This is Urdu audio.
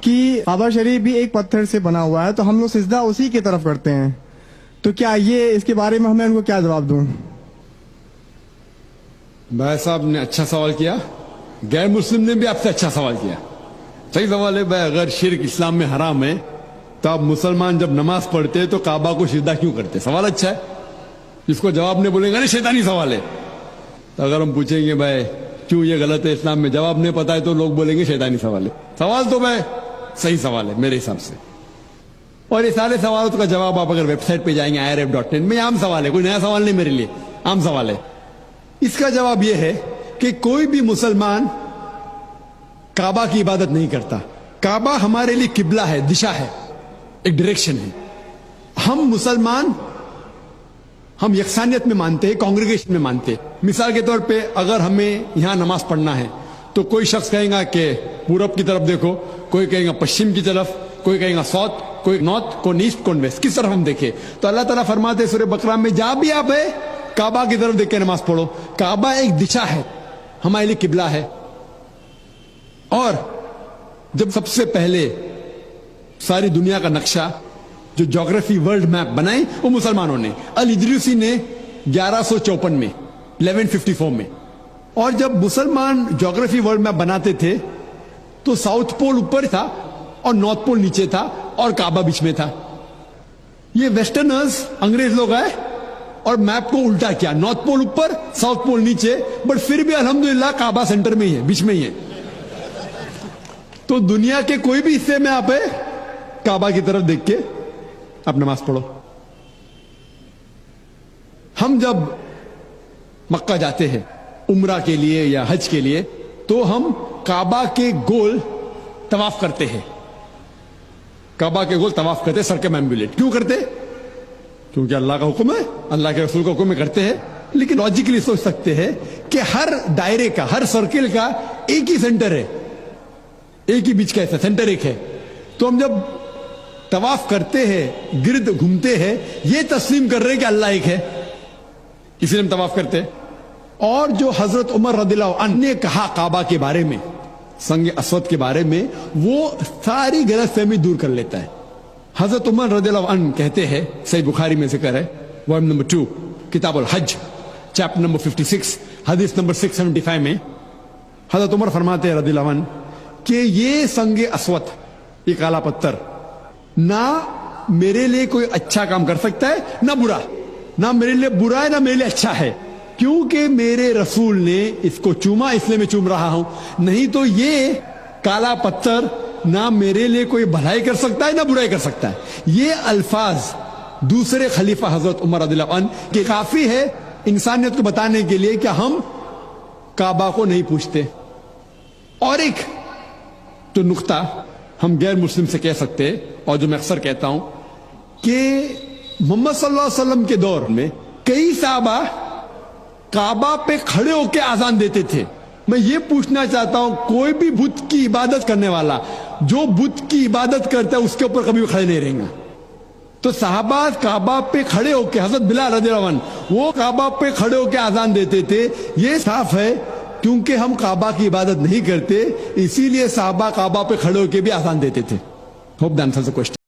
کہ کعبہ شریف بھی ایک پتھر سے بنا ہوا ہے تو ہم لوگ سجدہ اسی کی طرف کرتے ہیں، تو کیا یہ اس کے بارے میں ہمیں ان کو کیا جواب دوں؟ بھائی صاحب نے اچھا سوال کیا، غیر مسلم نے بھی آپ سے اچھا سوال کیا. صحیح سوال ہے بھائی. اگر شرک اسلام میں حرام ہے تو آپ مسلمان جب نماز پڑھتے تو کعبہ کو سجدہ کیوں کرتے؟ سوال اچھا ہے. جس کو جواب نہیں بولیں گے نا شیطانی سوال ہے. تو اگر ہم پوچھیں گے بھائی کیوں یہ غلط ہے اسلام میں، جواب نہیں پتا ہے تو لوگ بولیں گے شیطانی سوال ہے. سوال تو بھائی صحیح سوال ہے میرے حساب سے. اور یہ سارے سوالوں کا جواب آپ اگر ویب سائٹ پہ جائیں گے irf.in میں، عام سوال ہے، کوئی نیا سوال نہیں میرے لیے، عام سوال ہے. اس کا جواب یہ ہے کہ کوئی بھی مسلمان کعبہ کی عبادت نہیں کرتا. کعبہ ہمارے لیے قبلہ ہے، دشا ہے، ایک ڈائریکشن ہے. ہم مسلمان ہم یکسانیت میں مانتے ہیں، کانگریگیشن میں مانتے ہیں. مثال کے طور پہ اگر ہمیں یہاں نماز پڑھنا ہے تو کوئی شخص کہے گا کہ پورب کی طرف دیکھو، کوئی کہے گا پشچم کی طرف، کوئی کہے گا ساؤتھ، کوئی نارتھ، کوئی ایسٹ، کوئی ویسٹ، کس طرف ہم دیکھیں. تو اللہ تعالیٰ فرماتے ہیں سورہ بقرہ میں جہاں بھی آپ ہے کعبہ کی طرف دیکھ کے نماز پڑھو. کعبہ ایک دشا ہے، ہمارے لیے قبلہ ہے. اور جب سب سے پہلے ساری دنیا کا نقشہ جو جغرافی ورلڈ میپ بنائی وہ مسلمانوں نے، الادریسی نے 1154 میں 1154 میں. اور جب مسلمان جغرافی ورلڈ میپ بناتے تھے تو ساؤتھ پول اوپر تھا اور نارتھ پول نیچے تھا اور کعبہ بیچ میں تھا. یہ ویسٹرنرز انگریز لوگ آئے اور میپ کو الٹا کیا، نارتھ پول اوپر ساؤتھ پول نیچے، بٹ پھر بھی الحمدللہ کعبہ سینٹر میں ہی ہے، بیچ میں ہی ہے. تو دنیا کے کوئی بھی حصے میں آپ کعبہ کی طرف دیکھ کے آپ نماز پڑھو. ہم جب مکہ جاتے ہیں عمرہ کے لیے یا حج کے لیے تو ہم کعبہ کے گول طواف کرتے ہیں. کعبہ کے گول طواف کرتے، سرکم ایمبولیٹ. کیوں کرتے؟ کیونکہ اللہ کا حکم ہے، اللہ کے رسول کا حکم ہے، کرتے ہیں. لیکن لاجیکلی سوچ سکتے ہیں کہ ہر دائرے کا، ہر سرکل کا ایک ہی سینٹر ہے، ایک ہی بیچ کا ایسا سینٹر ایک ہے. تو ہم جب طواف کرتے ہیں، گرد گھومتے ہیں، یہ تسلیم کر رہے ہیں کہ اللہ ایک ہے، اسی لیے ہم طواف کرتے ہیں. اور جو حضرت عمر رضی اللہ عنہ نے کہا کعبہ کے بارے میں، سنگ اسود کے بارے میں، وہ ساری غلط فہمی دور کر لیتا ہے. حضرت عمر رضی اللہ عنہ کہتے ہیں، صحیح بخاری میں ذکر ہے، والیوم نمبر 2 کتاب الحج چیپٹر نمبر 56 حدیث نمبر 675 میں حضرت عمر فرماتے ہیں رضی اللہ عنہ کہ یہ سنگ اسود، یہ کالا پتھر، نہ میرے لیے کوئی اچھا کام کر سکتا ہے نہ برا، نہ میرے لیے برا ہے نہ میرے لیے اچھا ہے، کیونکہ میرے رسول نے اس کو چوما، اس لیے میں چوم رہا ہوں. نہیں تو یہ کالا پتھر نہ میرے لیے کوئی بھلائی کر سکتا ہے نہ برائی کر سکتا ہے. یہ الفاظ دوسرے خلیفہ حضرت عمر رضی اللہ عنہ کہ کافی ہے انسانیت کو بتانے کے لیے کہ ہم کعبہ کو نہیں پوچھتے. اور ایک تو نقطہ ہم غیر مسلم سے کہہ سکتے ہیں، اور جو میں اکثر کہتا ہوں، کہ محمد صلی اللہ علیہ وسلم کے دور میں کئی صحابہ کعبہ پہ کھڑے ہو کے اذان دیتے تھے. میں یہ پوچھنا چاہتا ہوں، کوئی بھی بت کی عبادت کرنے والا جو بت کی عبادت کرتا ہے اس کے اوپر کبھی کھڑے نہیں رہیں گا. تو صحابہ کعبہ پہ کھڑے ہو کے، حضرت بلال رضی اللہ عنہ وہ کعبہ پہ کھڑے ہو کے اذان دیتے تھے. یہ صاف ہے کیونکہ ہم کعبہ کی عبادت نہیں کرتے، اسی لیے صحابہ کعبہ پہ کھڑے ہو کے بھی اذان دیتے تھے. Hope the answers the question.